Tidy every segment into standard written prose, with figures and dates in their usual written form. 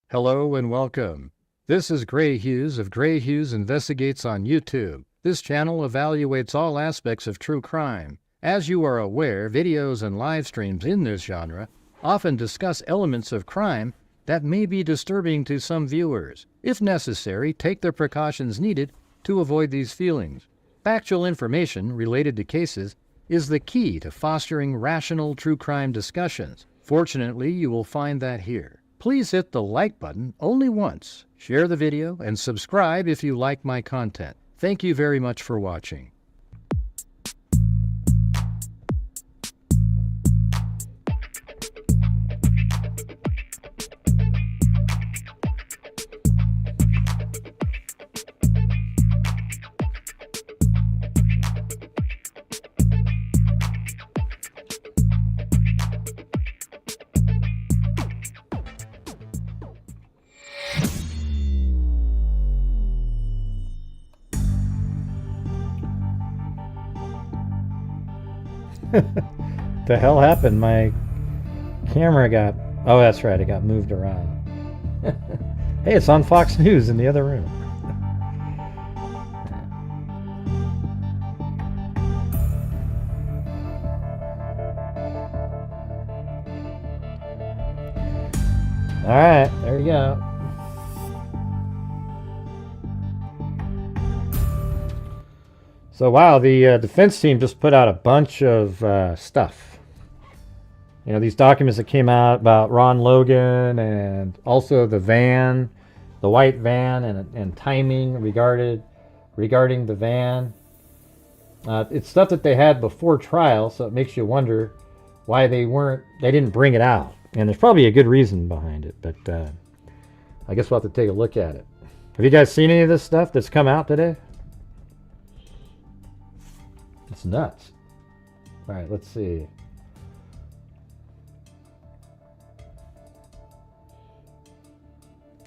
Hello and welcome. This is Gray Hughes of Gray Hughes Investigates on YouTube. This channel evaluates all aspects of true crime. As you are aware, videos and live streams in this genre often discuss elements of crime that may be disturbing to some viewers. If necessary, take the precautions needed to avoid these feelings. Factual information related to cases is the key to fostering rational true crime discussions. Fortunately, you will find that here. Please hit the like button only once, share the video, and subscribe if you like my content. Thank you very much for watching. The hell happened? My camera got... Oh, that's right. It got moved around. Hey, it's on Fox News in the other room. All right, there you go. So, wow, the defense team just put out a bunch of stuff. You know, these documents that came out about Ron Logan and also the van, the white van, and timing regarding the van. It's stuff that they had before trial, so it makes you wonder why they didn't bring it out. And there's probably a good reason behind it, but I guess we'll have to take a look at it. Have you guys seen any of this stuff that's come out today? It's nuts. All right, let's see.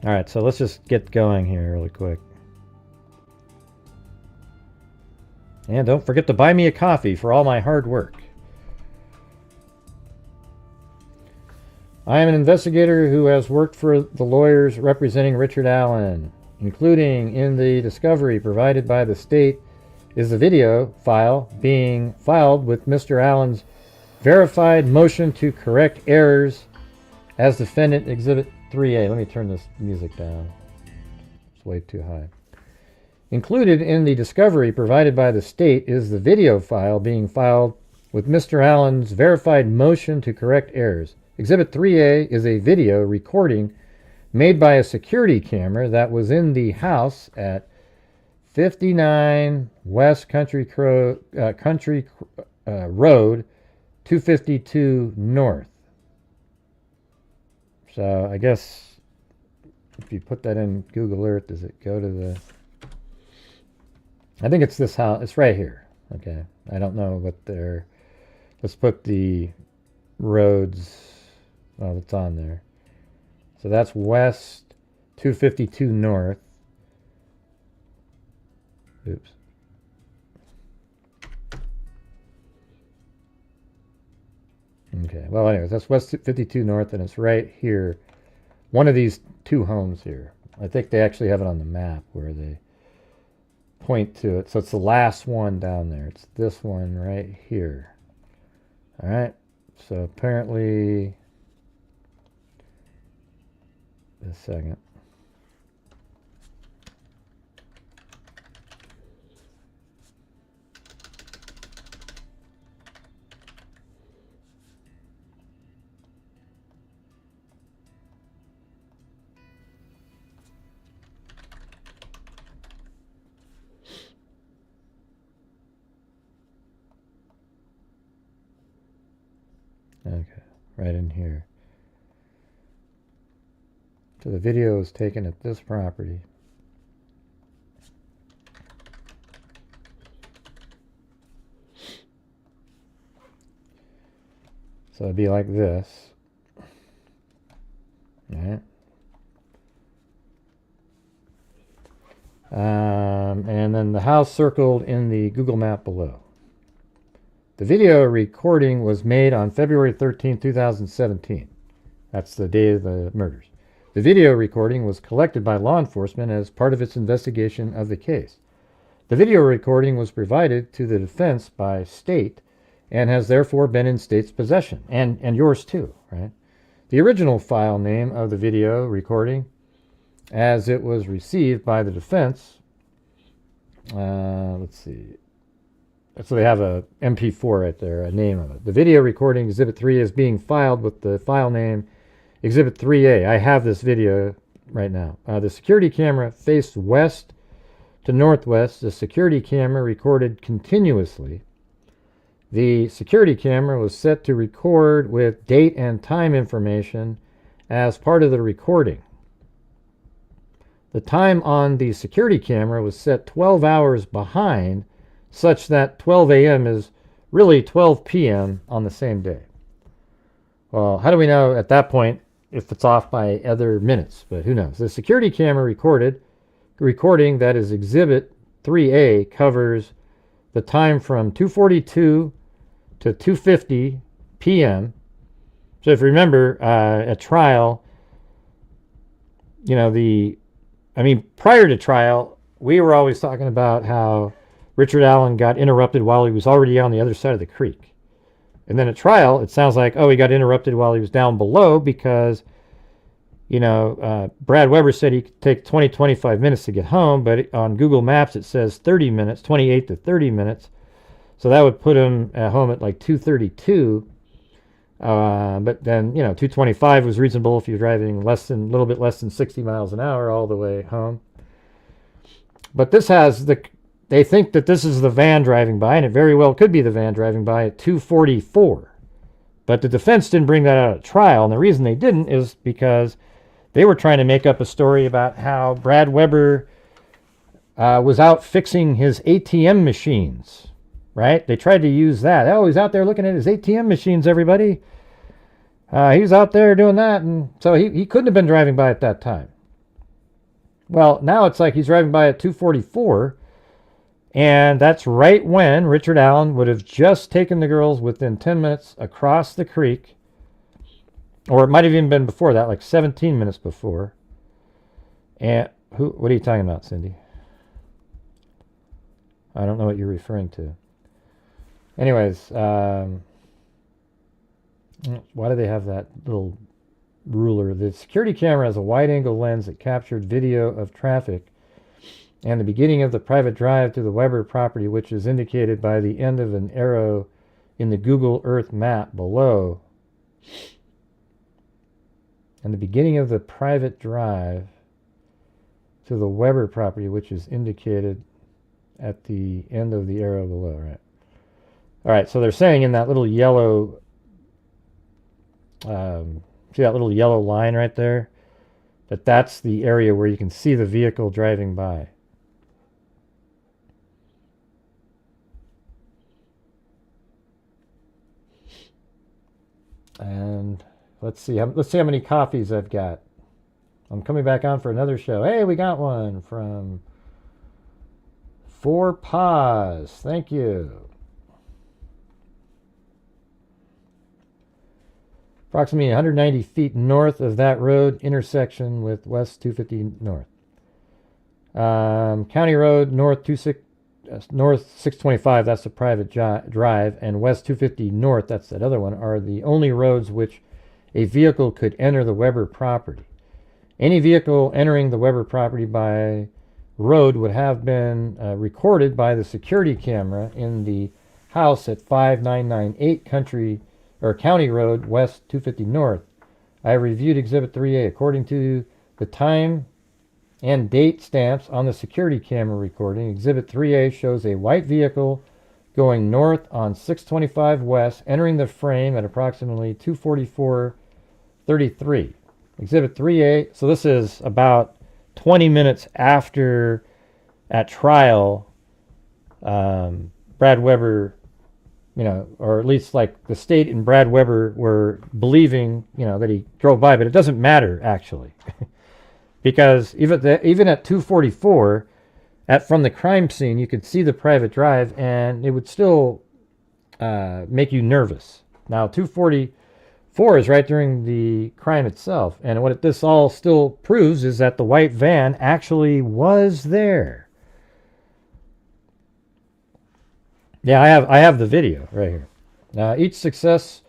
All right, so let's just get going here really quick. And don't forget to buy me a coffee for all my hard work. I am an investigator who has worked for the lawyers representing Richard Allen, including in the discovery provided by the state is the video file being filed with Mr. Allen's verified motion to correct errors as defendant exhibit 3A. Let me turn this music down. It's way too high. Included in the discovery provided by the state is the video file being filed with Mr. Allen's verified motion to correct errors. Exhibit 3A is a video recording made by a security camera that was in the house at 59 West Country Road, 252 North. So I guess if you put that in Google Earth, does it go to the... I think it's this house. It's right here. Okay. I don't know what they're... Let's put the roads... Oh, it's on there. So that's West 252 North. Oops. Okay, well anyways, that's West 52 North, and it's right here. One of these two homes here. I think they actually have it on the map where they point to it. So it's the last one down there. It's this one right here. Alright, so apparently... a second. Okay, right in here. So the video is taken at this property. So it'd be like this. All right. And then the house circled in the Google map below. The video recording was made on February 13, 2017. That's the day of the murders. The video recording was collected by law enforcement as part of its investigation of the case. The video recording was provided to the defense by state and has therefore been in state's possession, and yours too, right? The original file name of the video recording, as it was received by the defense, let's see. So they have a MP4 right there, a name of it. The video recording, Exhibit 3, is being filed with the file name Exhibit 3A. I have this video right now. The security camera faced west to northwest. The security camera recorded continuously. The security camera was set to record with date and time information as part of the recording. The time on the security camera was set 12 hours behind, such that 12 a.m. is really 12 p.m. on the same day. Well, how do we know at that point if it's off by other minutes? But who knows? The security camera recording that is Exhibit 3A covers the time from 2:42 to 2:50 p.m. So if you remember at trial, prior to trial, we were always talking about how Richard Allen got interrupted while he was already on the other side of the creek. And then at trial, it sounds like, he got interrupted while he was down below because, Brad Webers said he could take 25 minutes to get home, but on Google Maps it says 30 minutes, 28 to 30 minutes. So that would put him at home at like 2:32. But then, 2:25 was reasonable if you're driving a little bit less than 60 miles an hour all the way home. But they think that this is the van driving by, and it very well could be the van driving by at 2:44. But the defense didn't bring that out at trial, and the reason they didn't is because they were trying to make up a story about how Brad Weber was out fixing his ATM machines, right? They tried to use that. He's out there looking at his ATM machines, everybody. He was out there doing that, and so he couldn't have been driving by at that time. Well, now it's like he's driving by at 2:44, and that's right when Richard Allen would have just taken the girls within 10 minutes across the creek, or it might have even been before that, like 17 minutes before. And what are you talking about, Cindy? I don't know what you're referring to. Anyways, why do they have that little ruler? The security camera has a wide-angle lens that captured video of traffic and the beginning of the private drive to the Weber property, which is indicated by the end of an arrow in the Google Earth map below. And the beginning of the private drive to the Weber property, which is indicated at the end of the arrow below, right? All right, so they're saying in that little yellow, see that little yellow line right there? That's the area where you can see the vehicle driving by. And let's see how many coffees I've got. I'm coming back on for another show. Hey, we got one from Four Paws. Thank you. Approximately 190 feet north of that road intersection with West 250 North. County Road North 625, that's the private drive, and West 250 North, that's that other one, are the only roads which a vehicle could enter the Weber property. Any vehicle entering the Weber property by road would have been recorded by the security camera in the house at 5998 County Road West 250 North. I reviewed Exhibit 3A. According to the time and date stamps on the security camera recording, Exhibit 3A shows a white vehicle going north on 625 West, entering the frame at approximately 2:44:33. Exhibit 3A, so this is about 20 minutes after, at trial, Brad Weber, or at least like the state and Brad Weber were believing, that he drove by, but it doesn't matter actually. Because even at 2:44, from the crime scene, you could see the private drive, and it would still make you nervous. Now, 2:44 4 is right during the crime itself. And what this all still proves is that the white van actually was there. Yeah, I have the video right here. Each successive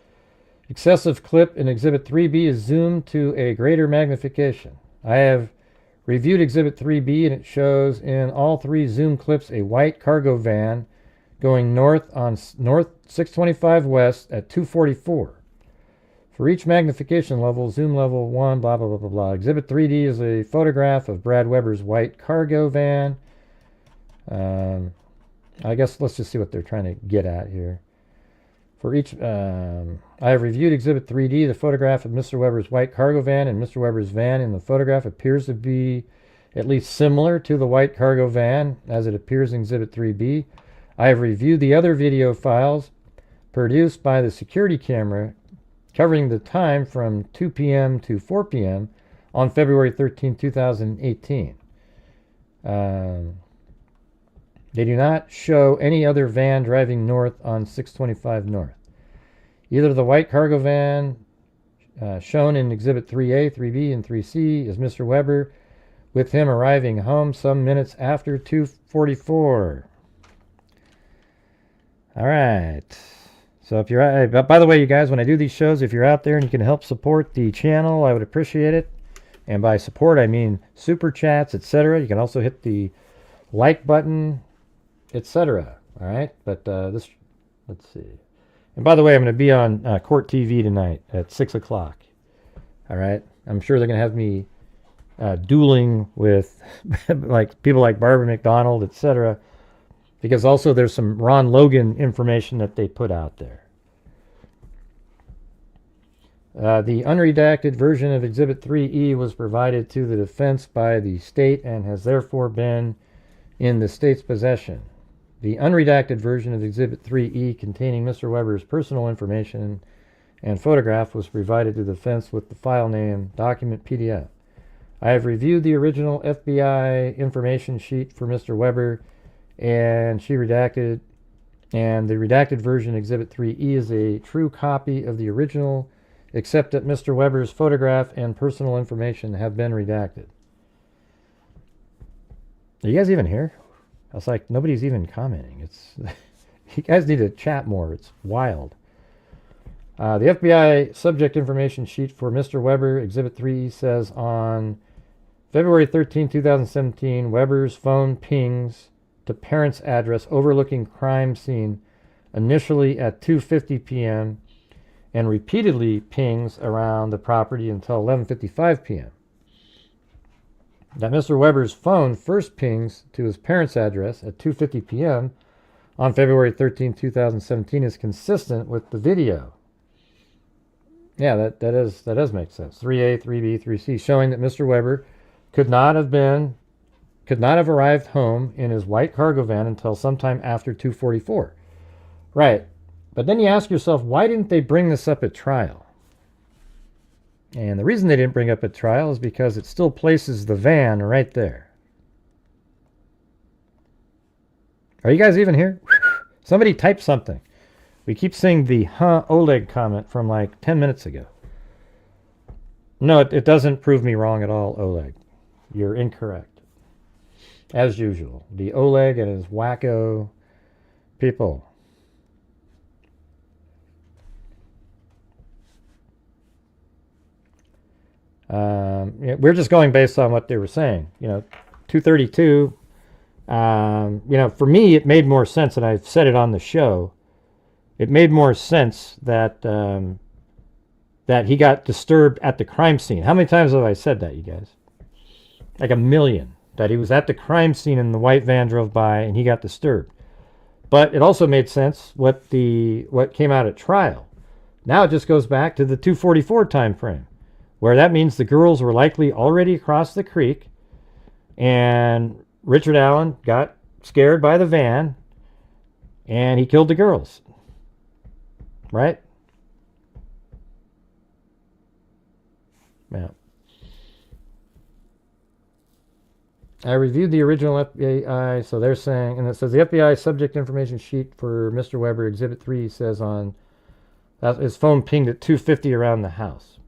clip in Exhibit 3B is zoomed to a greater magnification. I have reviewed Exhibit 3B, and it shows in all 3 zoom clips a white cargo van going north on North 625 West at 244. For each magnification level, zoom level 1, blah, blah, blah, blah, blah. Exhibit 3D is a photograph of Brad Webers' white cargo van. I guess let's just see what they're trying to get at here. For each, I have reviewed Exhibit 3D. The photograph of Mr. Webers' white cargo van and Mr. Webers' van in the photograph appears to be at least similar to the white cargo van as it appears in Exhibit 3B. I have reviewed the other video files produced by the security camera covering the time from 2 p.m. to 4 p.m. on February 13, 2018. They do not show any other van driving north on 625 North. Either the white cargo van shown in Exhibit 3A, 3B, and 3C is Mr. Weber, with him arriving home some minutes after 2:44. All right. So if you're, by the way, you guys, when I do these shows, if you're out there and you can help support the channel, I would appreciate it. And by support, I mean super chats, etc. You can also hit the like button, etc. All right. But let's see. And by the way, I'm going to be on Court TV tonight at 6 o'clock. All right. I'm sure they're going to have me dueling with like people like Barbara McDonald, etc. Because also there's some Ron Logan information that they put out there. The unredacted version of Exhibit 3E was provided to the defense by the state and has therefore been in the state's possession. The unredacted version of Exhibit 3E containing Mr. Weber's personal information and photograph was provided to the defense with the file name Document PDF. I have reviewed the original FBI information sheet for Mr. Weber, and she redacted, and the redacted version Exhibit 3E is a true copy of the original, except that Mr. Weber's photograph and personal information have been redacted. Are you guys even here? I was like, nobody's even commenting. It's you guys need to chat more. It's wild. The FBI subject information sheet for Mr. Weber, Exhibit 3, says on February 13, 2017, Weber's phone pings to parent's address overlooking crime scene initially at 2:50 p.m. and repeatedly pings around the property until 11:55 p.m. That Mr. Weber's phone first pings to his parents' address at 2:50 p.m. on February 13, 2017 is consistent with the video. Yeah, that does make sense. 3A, 3B, 3C, showing that Mr. Weber could not have arrived home in his white cargo van until sometime after 2:44. Right. But then you ask yourself, why didn't they bring this up at trial? And the reason they didn't bring it up at trial is because it still places the van right there. Are you guys even here? Somebody type something. We keep seeing the Oleg comment from like 10 minutes ago. No, it doesn't prove me wrong at all, Oleg. You're incorrect. As usual. The Oleg and his wacko people. We're just going based on what they were saying. 232. For me, it made more sense, and I've said it on the show. It made more sense that that he got disturbed at the crime scene. How many times have I said that, you guys? Like a million. That he was at the crime scene and the white van drove by and he got disturbed. But it also made sense what came out at trial. Now it just goes back to the 2:44 time frame, where that means the girls were likely already across the creek and Richard Allen got scared by the van and he killed the girls. Right? Yeah. I reviewed the original FBI, so they're saying, and it says the FBI subject information sheet for Mr. Weber, Exhibit 3, says on His phone pinged at 2:50 around the house.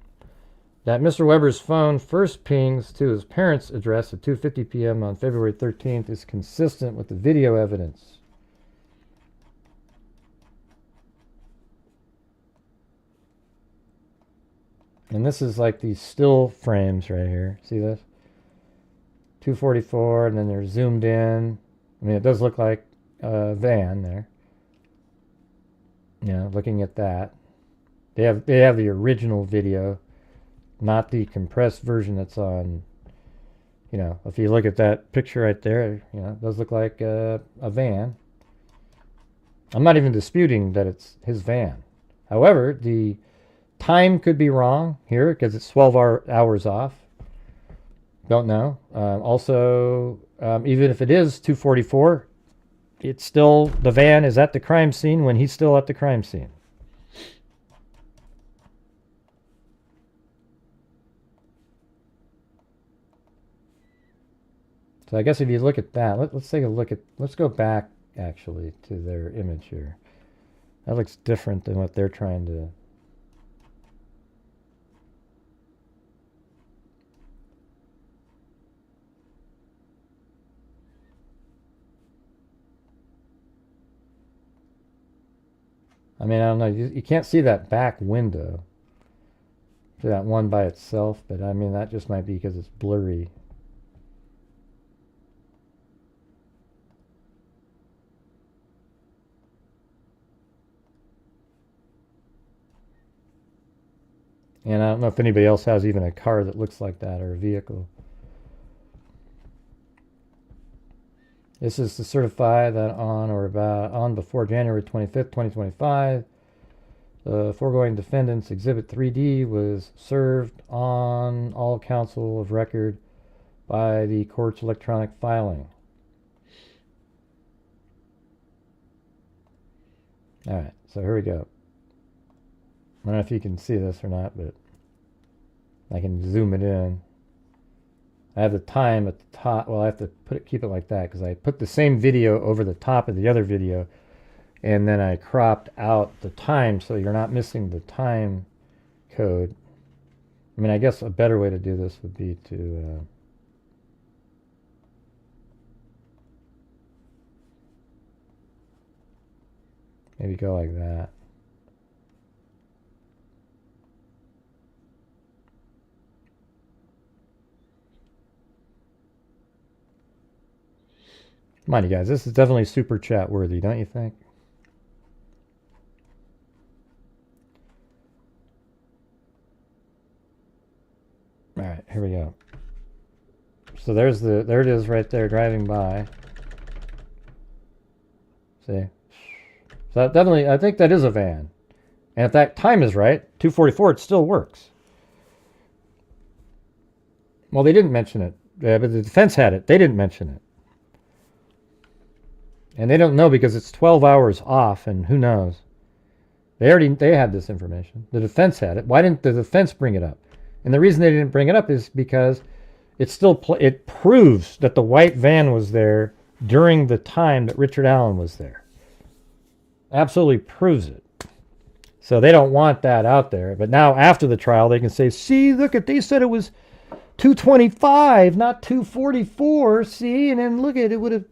That Mr. Weber's phone first pings to his parents' address at 2:50 p.m. on February 13th is consistent with the video evidence. And this is like these still frames right here. See this? 244, and then they're zoomed in. I mean, it does look like a van there. You know, looking at that. They have the original video, not the compressed version that's on, you know, if you look at that picture right there, you know, it does look like a van. I'm not even disputing that it's his van. However, the time could be wrong here because it's 12 hours off. Don't know. Also, even if it is 2:44, it's still, the van is at the crime scene when he's still at the crime scene. So I guess if you look at that, let's take a look at, let's go back actually to their image here. That looks different than what they're trying to. I mean, I don't know, you can't see that back window. See that one by itself, but I mean, that just might be because it's blurry. And I don't know if anybody else has even a car that looks like that or a vehicle. This is to certify that on before January 25th, 2025, the foregoing defendant's Exhibit 3D was served on all counsel of record by the court's electronic filing. All right, so here we go. I don't know if you can see this or not, but I can zoom it in. I have the time at the top. Well, I have to keep it like that because I put the same video over the top of the other video, and then I cropped out the time so you're not missing the time code. I mean, I guess a better way to do this would be to maybe go like that. Come on, you guys. This is definitely super chat worthy, don't you think? All right, here we go. So there it is right there driving by. See? So that definitely, I think that is a van. And if that time is right, 2:44, it still works. Well, they didn't mention it. But the defense had it. They didn't mention it. And they don't know because it's 12 hours off, and who knows? They had this information. The defense had it. Why didn't the defense bring it up? And the reason they didn't bring it up is because it still it proves that the white van was there during the time that Richard Allen was there. Absolutely proves it. So they don't want that out there. But now after the trial, they can say, see, look at, they said it was 2:25, not 2:44. See, and then look at it would have.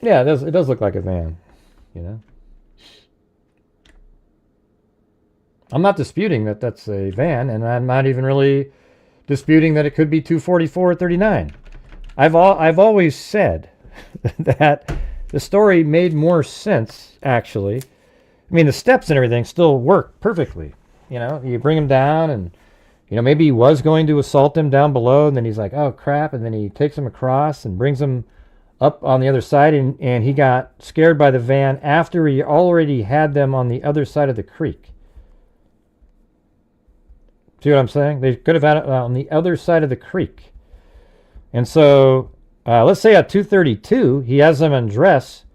Yeah, it does look like a van, you know. I'm not disputing that that's a van, and I'm not even really disputing that it could be 2:44:39. I've always said that the story made more sense, actually. I mean, the steps and everything still work perfectly. You know, you bring him down, and you know, maybe he was going to assault him down below, and then he's like, oh crap, and then he takes him across and brings him up on the other side, and he got scared by the van after he already had them on the other side of the creek. See what I'm saying? They could have had it on the other side of the creek. And so, let's say at 2:32, he has them undress,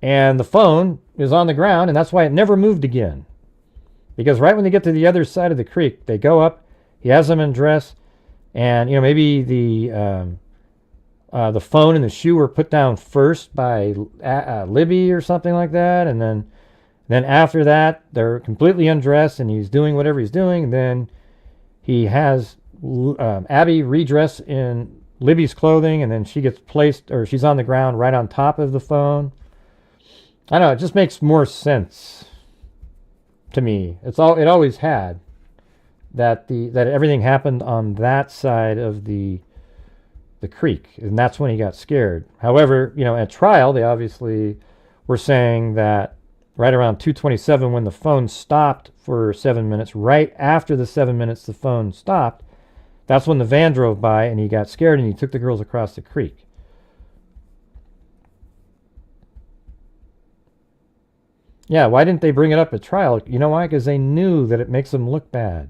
and the phone is on the ground, and that's why it never moved again. Because right when they get to the other side of the creek, they go up, he has them undress, and, you know, maybe the phone and the shoe were put down first by Libby or something like that, and then Then after that, they're completely undressed and he's doing whatever he's doing. And then he has Abby redress in Libby's clothing, and then she gets placed, or she's on the ground right on top of the phone. I don't know, it just makes more sense to me. It always had that everything happened on that side of the creek, and that's when he got scared. However, at trial, they obviously were saying that right around 2:27, when the phone stopped for 7 minutes, right after the 7 minutes the phone stopped, that's when the van drove by and he got scared and he took the girls across the creek. Yeah, why didn't they bring it up at trial? You know why? Because they knew that it makes them look bad.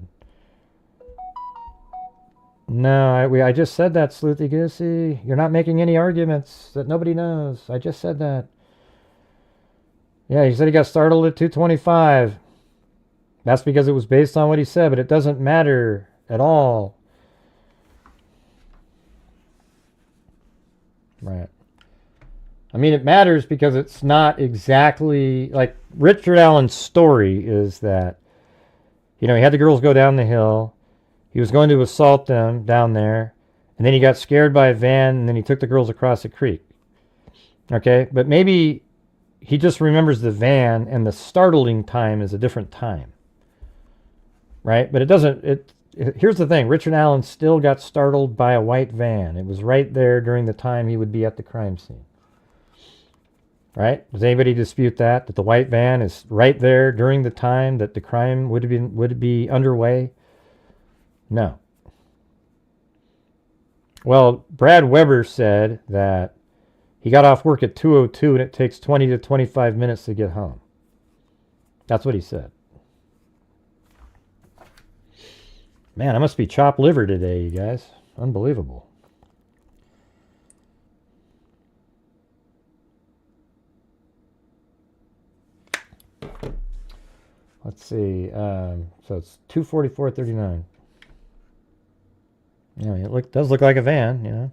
No, I just said that, Sleuthy Goosey. You're not making any arguments that nobody knows. I just said that. Yeah, he said he got startled at 2:25. That's because it was based on what he said, but it doesn't matter at all. Right. I mean, it matters because it's not exactly like Richard Allen's story is that, he had the girls go down the hill. He was going to assault them down there, and then he got scared by a van, and then he took the girls across the creek. Okay, but maybe he just remembers the van, and the startling time is a different time. Right? But it doesn't, here's the thing. Richard Allen still got startled by a white van. It was right there during the time he would be at the crime scene. Right? Does anybody dispute that the white van is right there during the time that the crime would be underway? No. Well, Brad Webers said that he got off work at 2:02 and it takes 20 to 25 minutes to get home. That's what he said. Man, I must be chopped liver today, you guys. Unbelievable. Let's see. So it's 2:44:39. Yeah, it does look like a van,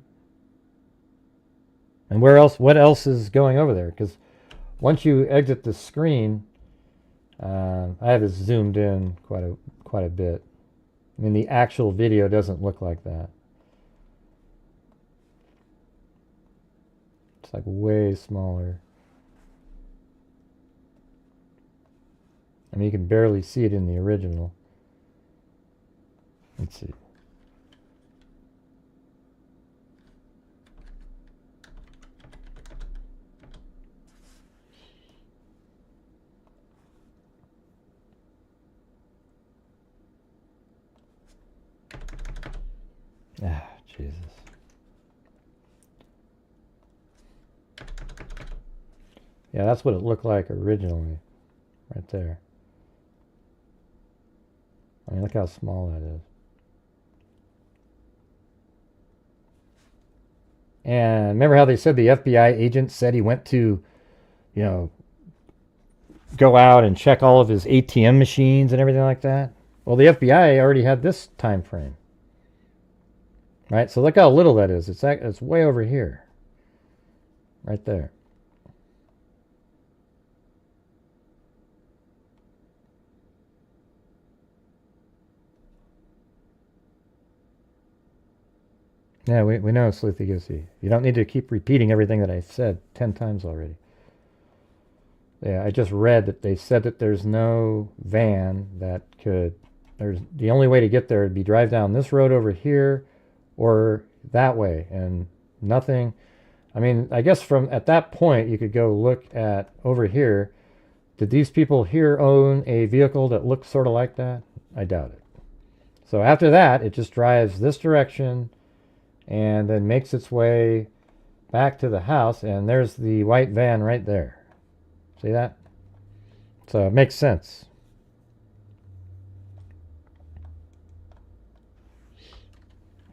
And what else is going over there? Because once you exit the screen, I have it zoomed in quite a bit. I mean, the actual video doesn't look like that. It's like way smaller. I mean, you can barely see it in the original. Let's see. Ah, Jesus. Yeah, that's what it looked like originally. Right there. I mean, look how small that is. And remember how they said the FBI agent said he went to, go out and check all of his ATM machines and everything like that? Well, the FBI already had this time frame. Right? So look how little that is. It's way over here. Right there. Yeah, we know, Sleuthy Goosey. You don't need to keep repeating everything that I've said 10 times already. Yeah, I just read that they said that there's no van that the only way to get there would be drive down this road over here or that way, and nothing. I mean, I guess from at that point you could go look at over here. Did these people here own a vehicle that looks sort of like that? I doubt it. So after that, it just drives this direction and then makes its way back to the house, and there's the white van right there. See that? So it makes sense.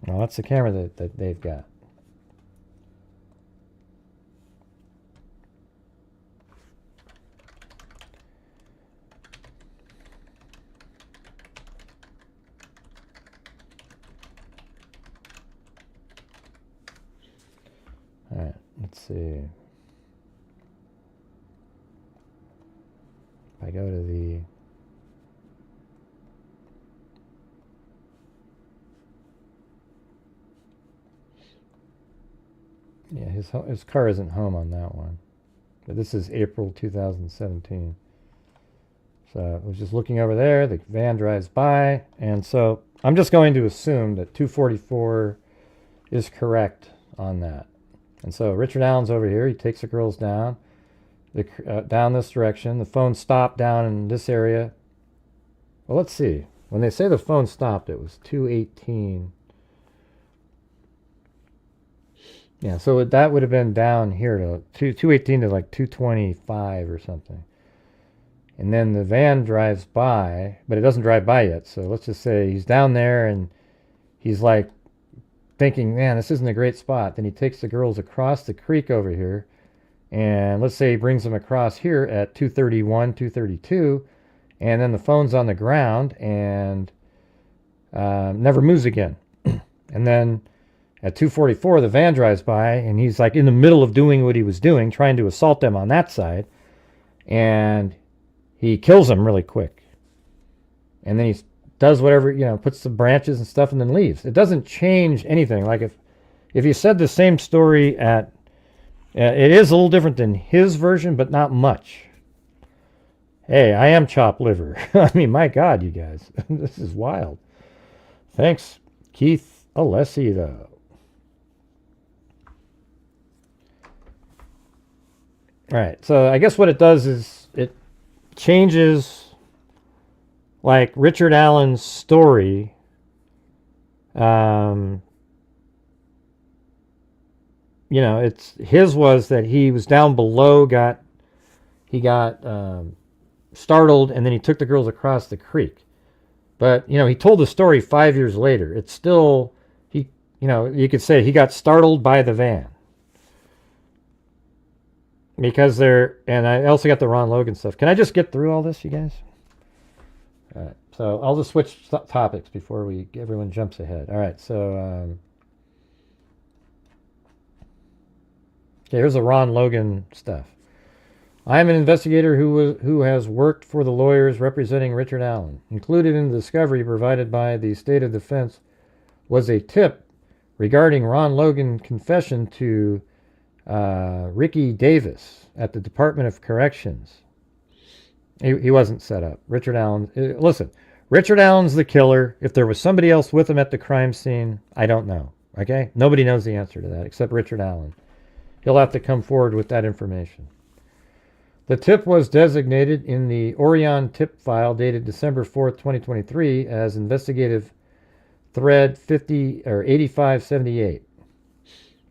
Well, that's the camera that they've got. All right, let's see. If I go to the... Yeah, his car isn't home on that one. But this is April 2017. So I was just looking over there. The van drives by. And so I'm just going to assume that 244 is correct on that. And so Richard Allen's over here. He takes the girls down. Down this direction. The phone stopped down in this area. Well, let's see. When they say the phone stopped, it was 218. Yeah, so that would have been down here to 218 to like 225 or something. And then the van drives by, but it doesn't drive by yet. So let's just say he's down there and he's like thinking, man, this isn't a great spot. Then he takes the girls across the creek over here. And let's say he brings them across here at 231, 232. And then the phone's on the ground and never moves again. And then at 244, the van drives by, and he's like in the middle of doing what he was doing, trying to assault them on that side. And he kills them really quick. And then he does whatever, puts the branches and stuff and then leaves. It doesn't change anything. Like if you said the same story at... it is a little different than his version, but not much. Hey, I am chopped liver. I mean, my God, you guys. This is wild. Thanks, Keith Alessi, though. All right, so I guess what it does is it changes, like, Richard Allen's story. It's his was that he was down below, he got startled, and then he took the girls across the creek. But, he told the story 5 years later. It's still, you could say he got startled by the van. Because and I also got the Ron Logan stuff. Can I just get through all this, you guys? All right, so I'll just switch topics before everyone jumps ahead. All right, so, okay, here's the Ron Logan stuff. I am an investigator who has worked for the lawyers representing Richard Allen. Included in the discovery provided by the State of Defense was a tip regarding Ron Logan's confession to Ricky Davis at the Department of Corrections. He wasn't set up. Richard Allen, listen, Richard Allen's the killer. If there was somebody else with him at the crime scene, I don't know. Okay? Nobody knows the answer to that except Richard Allen. He'll have to come forward with that information. The tip was designated in the Orion tip file dated December 4th, 2023 as investigative thread 8578.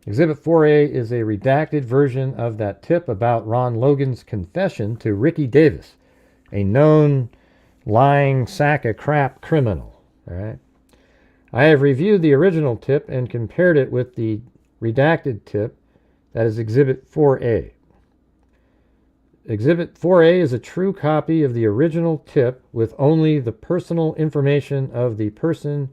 Exhibit 4A is a redacted version of that tip about Ron Logan's confession to Ricky Davis, a known lying sack of crap criminal. All right. I have reviewed the original tip and compared it with the redacted tip that is Exhibit 4A. Exhibit 4A is a true copy of the original tip with only the personal information of the person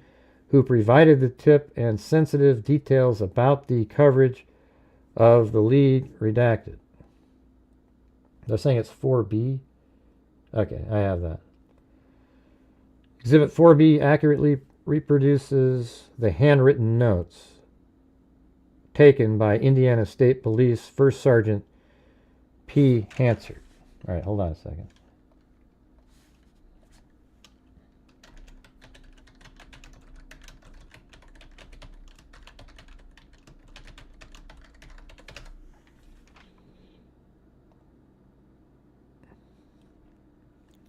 who provided the tip and sensitive details about the coverage of the lead redacted. They're saying it's 4B? Okay, I have that. Exhibit 4B accurately reproduces the handwritten notes taken by Indiana State Police First Sergeant P. Hansard. All right, hold on a second.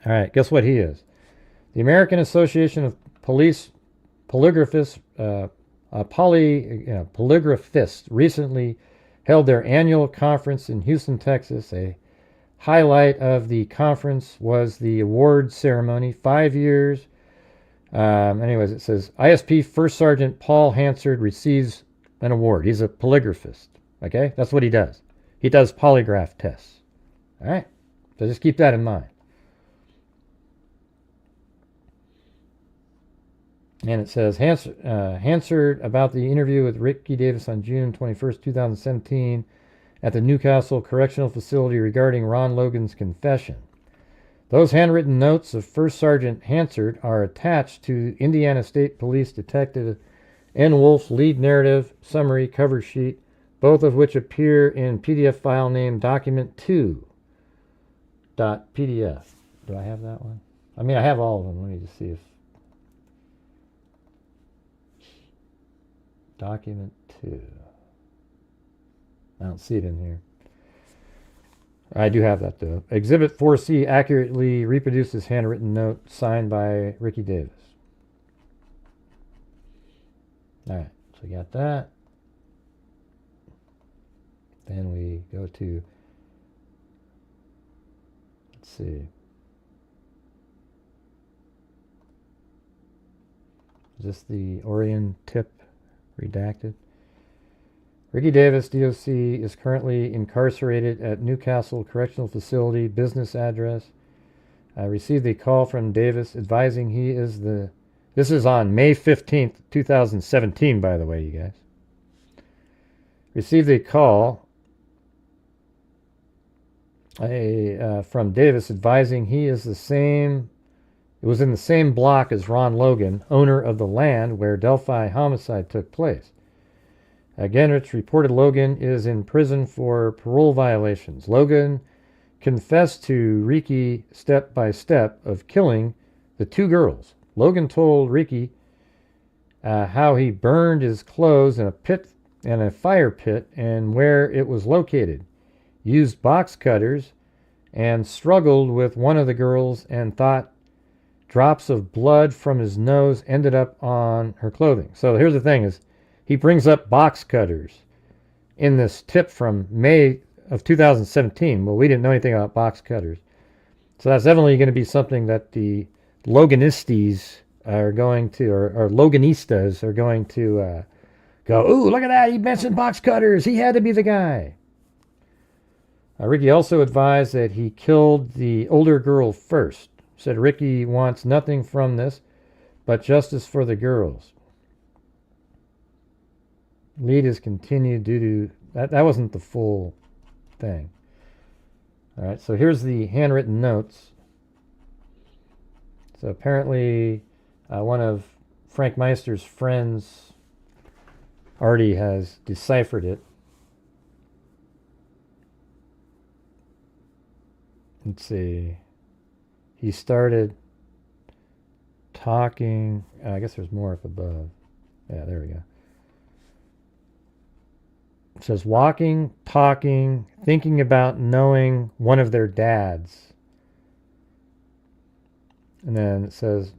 All right, guess what he is? The American Association of Police Polygraphists, Polygraphists recently held their annual conference in Houston, Texas. A highlight of the conference was the award ceremony. 5 years. Anyways, it says ISP First Sergeant Paul Hansard receives an award. He's a polygraphist. Okay, that's what he does. He does polygraph tests. All right, so just keep that in mind. And it says, Hansard about the interview with Ricky Davis on June 21st, 2017 at the Newcastle Correctional Facility regarding Ron Logan's confession. Those handwritten notes of First Sergeant Hansard are attached to Indiana State Police Detective N. Wolf's lead narrative summary cover sheet, both of which appear in PDF file name document2.pdf. Do I have that one? I mean, I have all of them. Let me just see if... Document 2. I don't see it in here. I do have that, though. Exhibit 4C accurately reproduces handwritten note signed by Ricky Davis. All right, so we got that. Then we go to, let's see. Is this the Orion tip redacted? Ricky Davis, DOC, is currently incarcerated at Newcastle Correctional Facility, business address. I received a call from Davis advising he is the... This is on May 15th, 2017, by the way, you guys. Received a call from Davis advising he is the same... It was in the same block as Ron Logan, owner of the land where Delphi homicide took place. Genrich reported Logan is in prison for parole violations. Logan confessed to Ricky step by step of killing the two girls. Logan told Ricky how he burned his clothes in a fire pit and where it was located, used box cutters, and struggled with one of the girls and thought drops of blood from his nose ended up on her clothing. So here's the thing is, he brings up box cutters in this tip from May of 2017. Well, we didn't know anything about box cutters. So that's definitely going to be something that the Loganistes are going to, or Loganistas are going to go, ooh, look at that, he mentioned box cutters. He had to be the guy. Ricky also advised that he killed the older girl first. Said Ricky wants nothing from this but justice for the girls. Lead is continued due to... That wasn't the full thing. All right, so here's the handwritten notes. So apparently one of Frank Meister's friends already has deciphered it. Let's see. He started talking... I guess there's more up above. Yeah, there we go. It says walking, talking, thinking about knowing one of their dads. And then it says,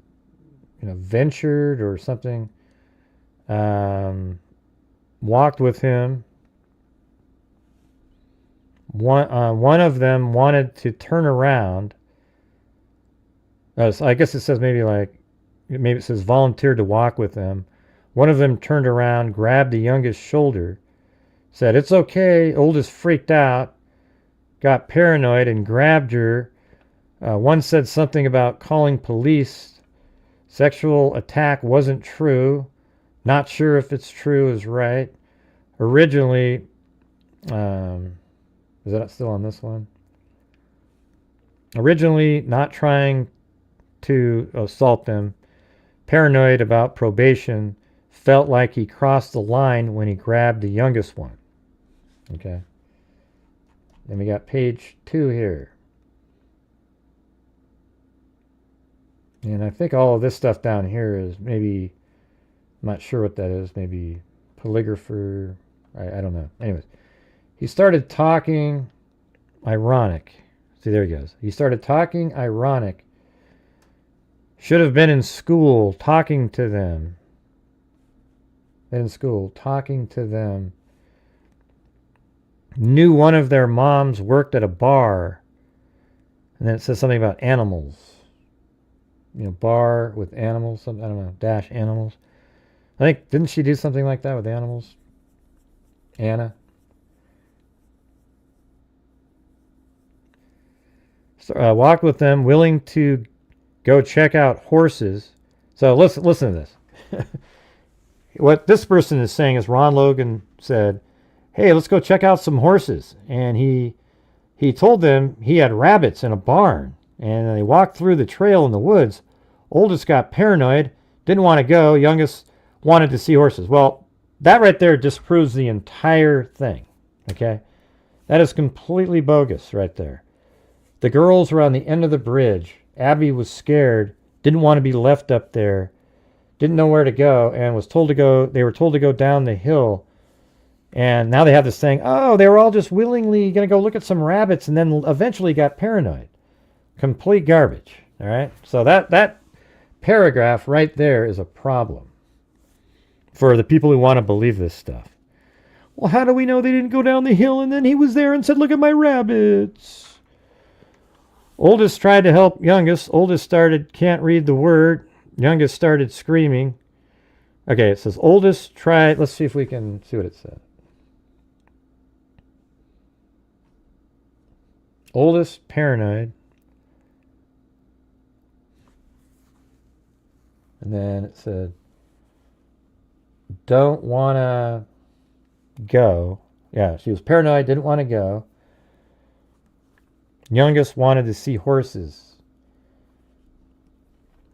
ventured or something. Walked with him. One of them wanted to turn around. So I guess it says maybe it says volunteered to walk with them. One of them turned around, grabbed the youngest shoulder, said, it's okay, oldest freaked out, got paranoid and grabbed her. One said something about calling police. Sexual attack wasn't true. Not sure if it's true is right. Originally, is that still on this one? Originally, not trying to assault them. Paranoid about probation. Felt like he crossed the line when he grabbed the youngest one. Okay. Then we got page 2 here. And I think all of this stuff down here is maybe, I'm not sure what that is, maybe polygrapher, I don't know. Anyways, he started talking ironic. See, there he goes. He started talking ironic. Should have been in school talking to them. In school talking to them. Knew one of their moms worked at a bar. And then it says something about animals. Bar with animals. I don't know. Dash animals. I think, didn't she do something like that with animals? Anna? So, walked with them, willing to go check out horses. So listen to this. What this person is saying is Ron Logan said, hey, let's go check out some horses. And he told them he had rabbits in a barn. And they walked through the trail in the woods. Oldest got paranoid, didn't want to go. Youngest wanted to see horses. Well, that right there disproves the entire thing. Okay? That is completely bogus right there. The girls were on the end of the bridge. Abby was scared, didn't want to be left up there, didn't know where to go, and was told to go. They were told to go down the hill. And now they have this thing, oh, they were all just willingly going to go look at some rabbits and then eventually got paranoid. Complete garbage. All right? So that paragraph right there is a problem for the people who want to believe this stuff. Well, how do we know they didn't go down the hill and then he was there and said, look at my rabbits? Oldest tried to help youngest. Oldest started, can't read the word. Youngest started screaming. Okay, it says oldest tried. Let's see if we can see what it said. Oldest paranoid. And then it said, don't want to go. Yeah, she was paranoid, didn't want to go. Youngest wanted to see horses.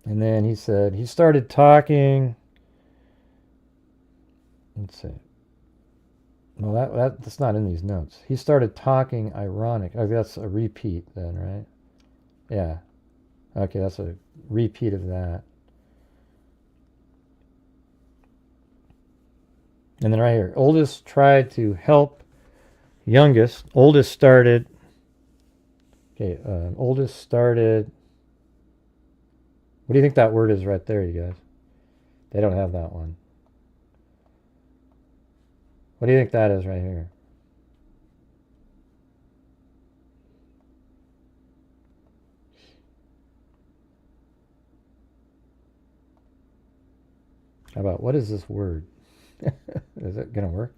And then he said, he started talking. Let's see. Well, that's not in these notes. He started talking ironic. Oh, that's a repeat then, right? Yeah. Okay, that's a repeat of that. And then right here, oldest tried to help youngest. Oldest started. Okay, oldest started. What do you think that word is right there, you guys? They don't have that one. What do you think that is right here? How about, what is this word? Is it going to work?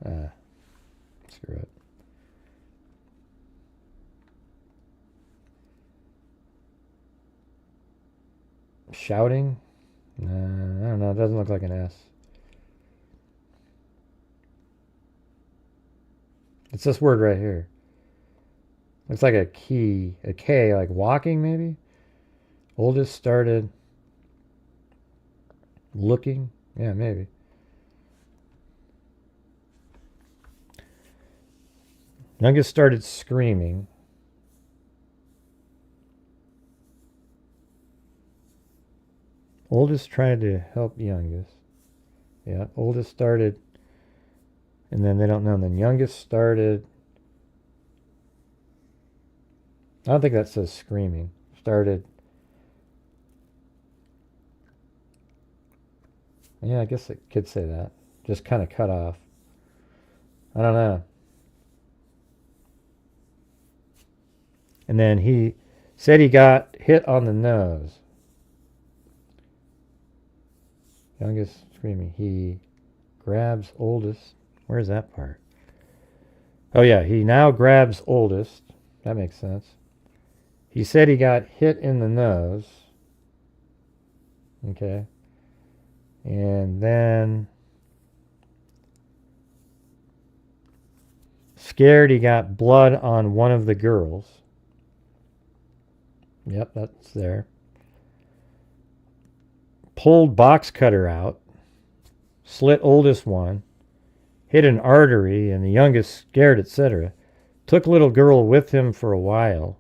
Screw it. Shouting? I don't know. It doesn't look like an S. It's this word right here. Looks like a key, a K, like walking maybe? Oldest started looking. Yeah, maybe. Youngest started screaming. Oldest tried to help youngest. Yeah, oldest started, and then they don't know. And then youngest started. I don't think that says screaming. Started. Yeah, I guess it could say that. Just kind of cut off. I don't know. And then he said he got hit on the nose. Youngest screaming. He grabs oldest. Where's that part? Oh, yeah. He now grabs oldest. That makes sense. He said he got hit in the nose. Okay. And then scared he got blood on one of the girls. Yep, that's there. Pulled box cutter out. Slit oldest one. Hit an artery, and the youngest scared, etc. Took little girl with him for a while.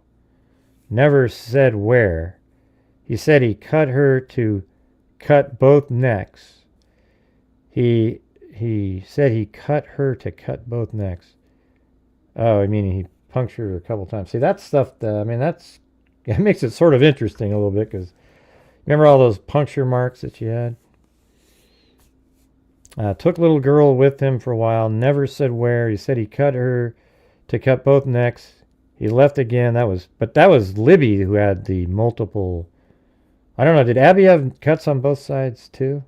Never said where. He said he cut her to cut both necks. He said he cut her to cut both necks. Oh, I mean he punctured her a couple times. See, that stuff, it makes it sort of interesting a little bit, because remember all those puncture marks that you had? Took little girl with him for a while. Never said where. He said he cut her to cut both necks. He left again. That was Libby who had the multiple. I don't know. Did Abby have cuts on both sides too?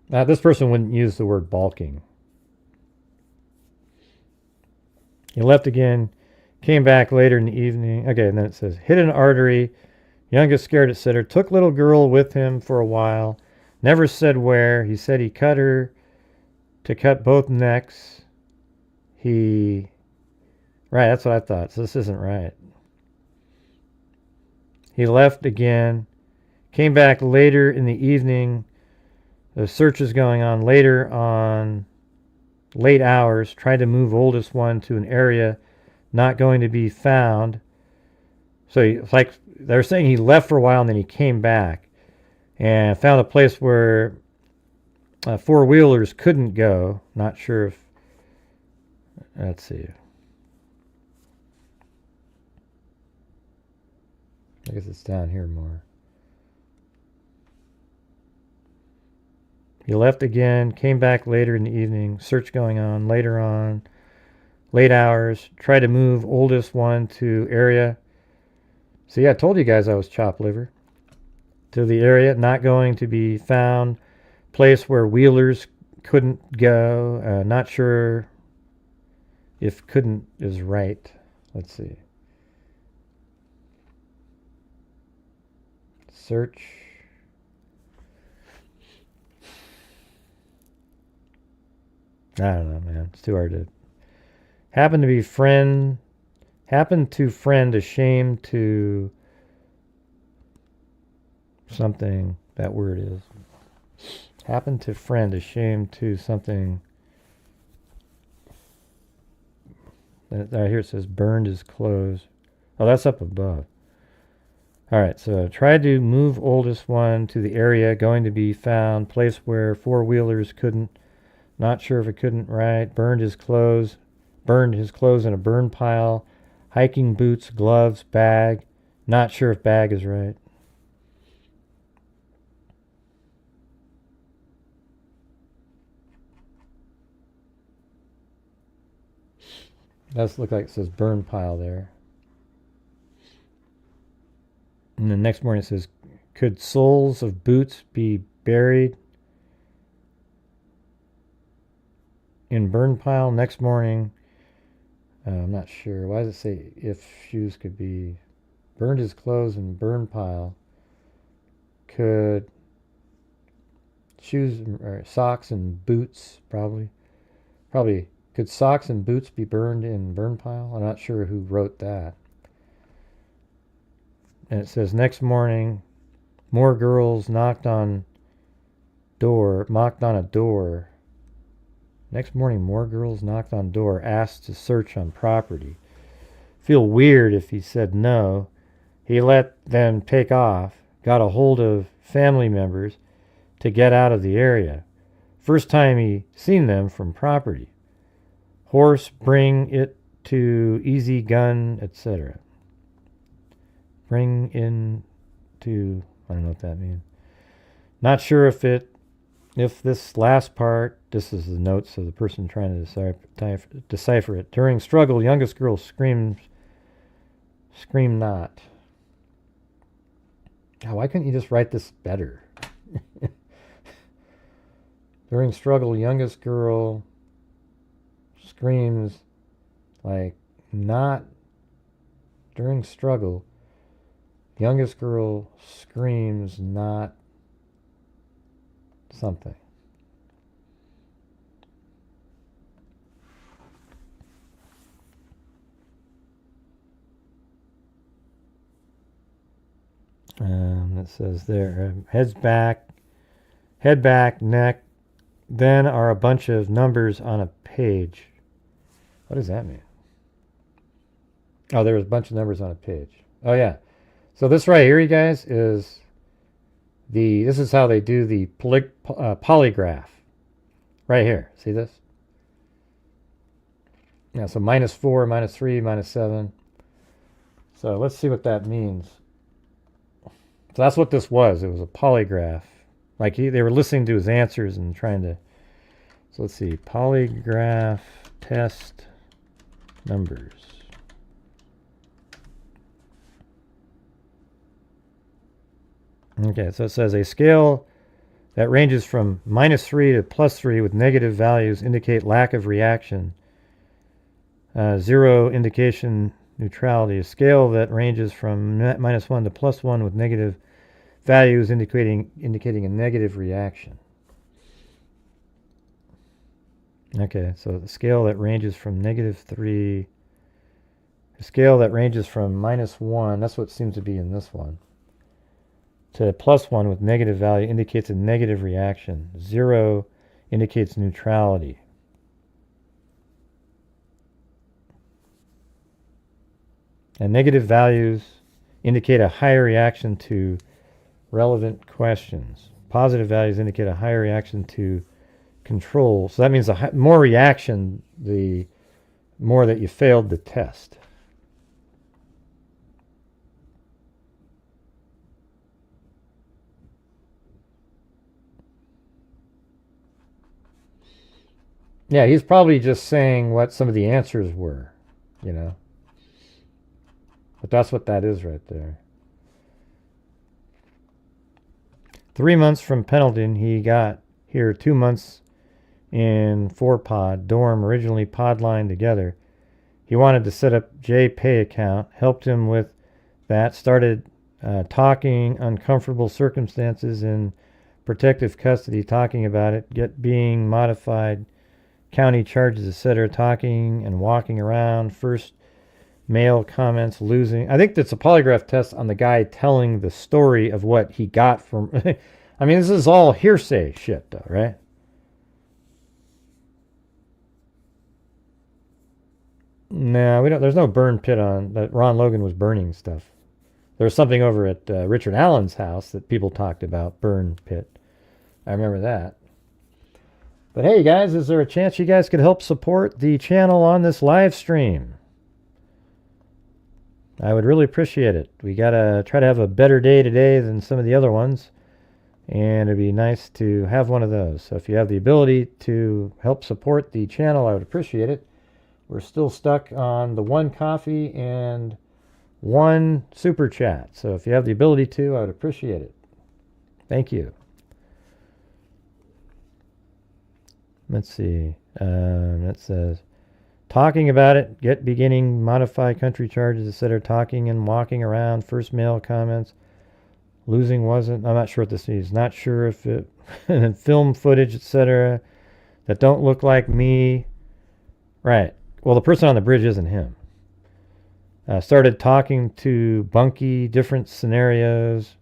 This person wouldn't use the word balking. He left again. Came back later in the evening. Okay, and then it says, hit an artery. Youngest scared, etc. Took little girl with him for a while. Never said where. He said he cut her to cut both necks. Right, that's what I thought. So this isn't right. He left again, came back later in the evening. The search is going on later on late hours. Tried to move oldest one to an area not going to be found. So it's like they're saying he left for a while and then he came back and found a place where four-wheelers couldn't go. Not sure if, let's see. I guess it's down here more. He left again, came back later in the evening, search going on later on, late hours, tried to move oldest one to area. See, I told you guys I was chopped liver. To the area not going to be found, place where wheelers couldn't go. Not sure if couldn't is right. Let's see. Search. I don't know, man. It's too hard to. Happened to friend ashamed to something. That word is. Happened to friend ashamed to something. Here it says burned his clothes. Oh, that's up above. All right, so tried to move oldest one to the area going to be found, place where four-wheelers couldn't. Not sure if it couldn't right. Burned his clothes in a burn pile. Hiking boots, gloves, bag. Not sure if bag is right. Does look like it says burn pile there. And the next morning it says, could soles of boots be buried in burn pile? Next morning, I'm not sure. Why does it say if shoes could be burned his clothes in burn pile? Could shoes or socks and boots probably could socks and boots be burned in burn pile? I'm not sure who wrote that. And it says next morning, more girls knocked on a door. Next morning, more girls knocked on door, asked to search on property. Feel weird if he said no. He let them take off, got a hold of family members to get out of the area. First time he seen them from property. Horse, bring it to easy gun, etc. Bring in to, I don't know what that means. Not sure if this last part, this is the notes of the person trying to decipher it. During struggle, youngest girl scream not. God, why couldn't you just write this better? During struggle, youngest girl screams like not. During struggle, youngest girl screams not something. It says there, head back, neck. Then are a bunch of numbers on a page. What does that mean? Oh, there's a bunch of numbers on a page. Oh, yeah. So this right here, you guys, is this is how they do the polygraph. Right here. See this? Yeah, so -4, -3, -7. So let's see what that means. So that's what this was. It was a polygraph. Like they were listening to his answers and trying to. So let's see. Polygraph test numbers. Okay, so it says a scale that ranges from -3 to +3 with negative values indicate lack of reaction. 0 indication neutrality. A scale that ranges from -1 to +1 with negative values indicating a negative reaction. Okay, so the scale that ranges from -3, a scale that ranges from -1, that's what seems to be in this one. to +1 with negative value indicates a negative reaction. 0 indicates neutrality. And negative values indicate a higher reaction to relevant questions. Positive values indicate a higher reaction to control. So that means the more reaction, the more that you failed the test. Yeah, he's probably just saying what some of the answers were, you know. But that's what that is right there. 3 months from Pendleton, he got here 2 months in 4-pod, dorm, originally pod line together. He wanted to set up JPay account, helped him with that, started talking uncomfortable circumstances in protective custody, talking about it, get being modified, county charges, etc., talking and walking around, first male comments, losing. I think that's a polygraph test on the guy telling the story of what he got from. I mean, this is all hearsay shit, though, right? No, we don't. There's no burn pit on that. Ron Logan was burning stuff. There was something over at Richard Allen's house that people talked about, burn pit. I remember that. But hey, guys, is there a chance you guys could help support the channel on this live stream? I would really appreciate it. We got to try to have a better day today than some of the other ones. And it'd be nice to have one of those. So if you have the ability to help support the channel, I would appreciate it. We're still stuck on the 1 coffee and 1 super chat. So if you have the ability to, I would appreciate it. Thank you. Let's see. It says, talking about it, get beginning, modify country charges, etc. Talking and walking around, first male comments. Losing wasn't, I'm not sure what this means. Not sure if it, film footage, etc. that don't look like me. Right. Well, the person on the bridge isn't him. Started talking to Bunky, different scenarios.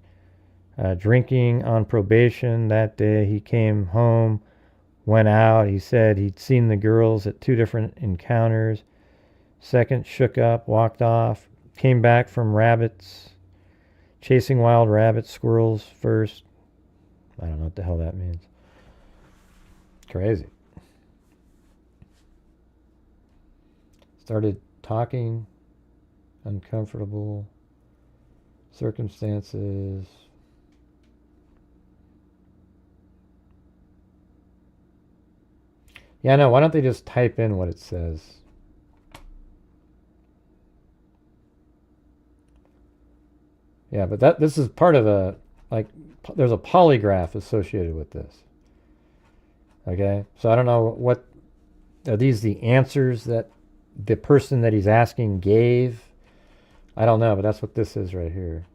Drinking on probation that day. He came home, went out. He said he'd seen the girls at 2 different encounters. Second, shook up, walked off. Came back from rabbits. Chasing wild rabbits, squirrels first. I don't know what the hell that means. Crazy. Started talking, uncomfortable circumstances. Yeah, no, why don't they just type in what it says? Yeah, but this is part of a, like, there's a polygraph associated with this. Okay, so I don't know what, are these the answers that the person that he's asking gave? I don't know, but that's what this is right here.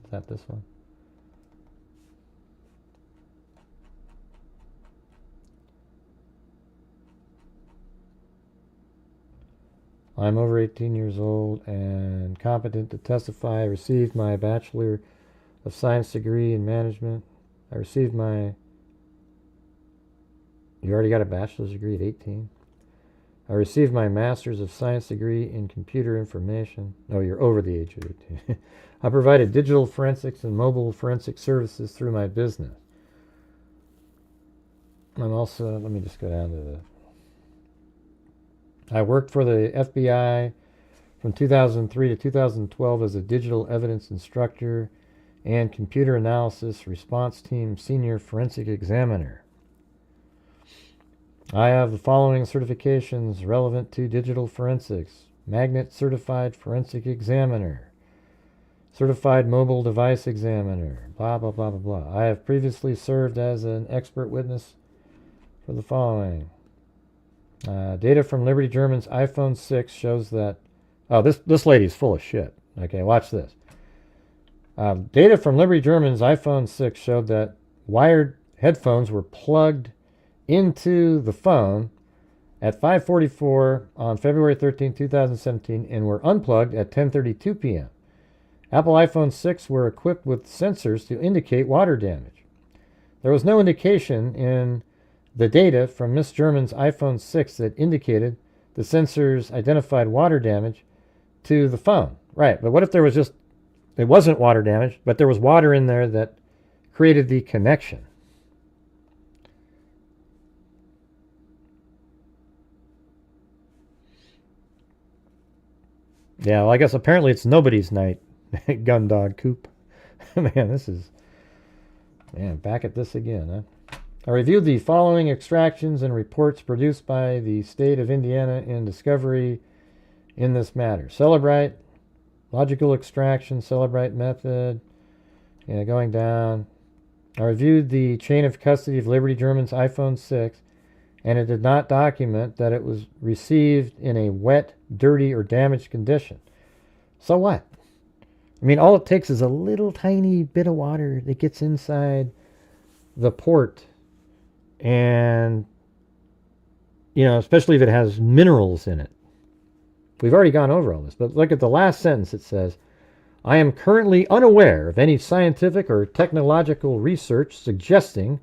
Is that this one? I'm over 18 years old and competent to testify. I received my Bachelor of Science degree in management. I received my... You already got a bachelor's degree at 18? I received my Master's of Science degree in computer information. No, you're over the age of 18. I provided digital forensics and mobile forensic services through my business. I'm also, let me just go down to the... I worked for the FBI from 2003 to 2012 as a digital evidence instructor and computer analysis response team senior forensic examiner. I have the following certifications relevant to digital forensics. Magnet Certified Forensic Examiner. Certified Mobile Device Examiner. Blah, blah, blah, blah, blah. I have previously served as an expert witness for the following. Data from Liberty German's iPhone 6 shows that... Oh, this lady's full of shit. Okay, watch this. Data from Liberty German's iPhone 6 showed that wired headphones were plugged into the phone at 5:44 on February 13, 2017, and were unplugged at 10:32 p.m. Apple iPhone 6 were equipped with sensors to indicate water damage. There was no indication in the data from Miss German's iPhone 6 that indicated the sensors identified water damage to the phone. Right, but what if there was just, it wasn't water damage, but there was water in there that created the connection? Yeah, well, I guess apparently it's nobody's night. Gun Dog Coop. Man, this is... Man, back at this again, huh? I reviewed the following extractions and reports produced by the state of Indiana in discovery in this matter. Celebrite, logical extraction, Celebrite method, going down. I reviewed the chain of custody of Liberty German's iPhone 6, and it did not document that it was received in a wet, dirty, or damaged condition. So what? I mean, all it takes is a little tiny bit of water that gets inside the port, and, especially if it has minerals in it. We've already gone over all this, but look at the last sentence. It says, I am currently unaware of any scientific or technological research suggesting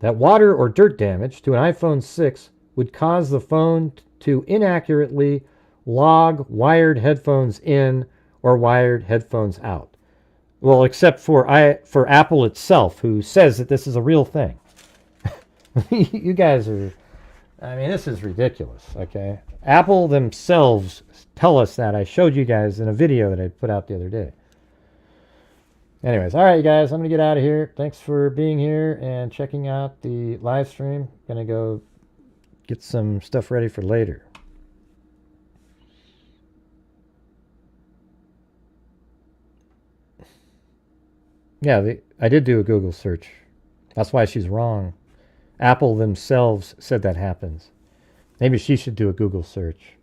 that water or dirt damage to an iPhone 6 would cause the phone to inaccurately log wired headphones in or wired headphones out. Well, except for Apple itself, who says that this is a real thing. You guys are, this is ridiculous, okay? Apple themselves tell us that. I showed you guys in a video that I put out the other day. Anyways, all right, you guys, I'm going to get out of here. Thanks for being here and checking out the live stream. Going to go get some stuff ready for later. Yeah, I did do a Google search. That's why she's wrong. Apple themselves said that happens. Maybe she should do a Google search.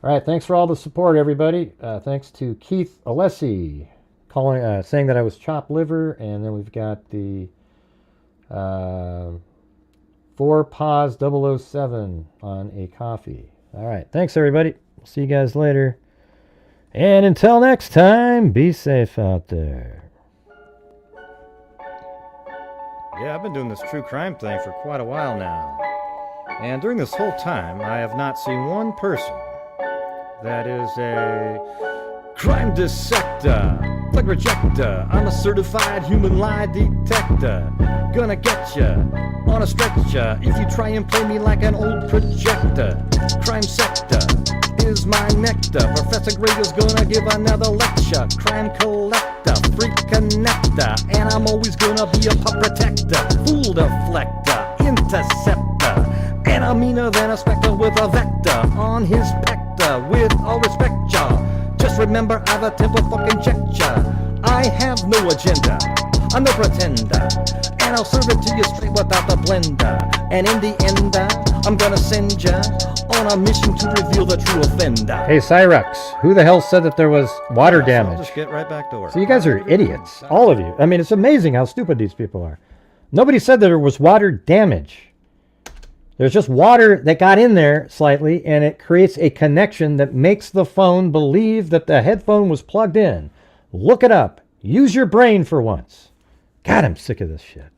All right, thanks for all the support, everybody. Thanks to Keith Alessi saying that I was chopped liver, and then we've got the 4PAWS007 on a coffee. All right, thanks, everybody. See you guys later. And until next time, be safe out there. Yeah, I've been doing this true crime thing for quite a while now. And during this whole time, I have not seen one person that is a crime dissector, plug rejector. I'm a certified human lie detector. Gonna get ya on a stretcher if you try and play me like an old projector. Crime sector is my nectar. Professor Greg is gonna give another lecture. Crime collector, freak connector, and I'm always gonna be a pup protector. Fool deflector, interceptor, and I'm meaner than a spectre with a vector on his pector. With all respect, y'all, just remember I've a temper fucking check ya. I have no agenda, I'm no pretender, and I'll serve it to you straight without the blender. And in the end, I'm gonna send ya on a mission to reveal the true offender. Hey, Cyrex, who the hell said that there was water damage? I'll just get right back to work. So you guys are idiots, all of you. I mean, it's amazing how stupid these people are. Nobody said that there was water damage. There's just water that got in there slightly, and it creates a connection that makes the phone believe that the headphone was plugged in. Look it up. Use your brain for once. God, I'm sick of this shit.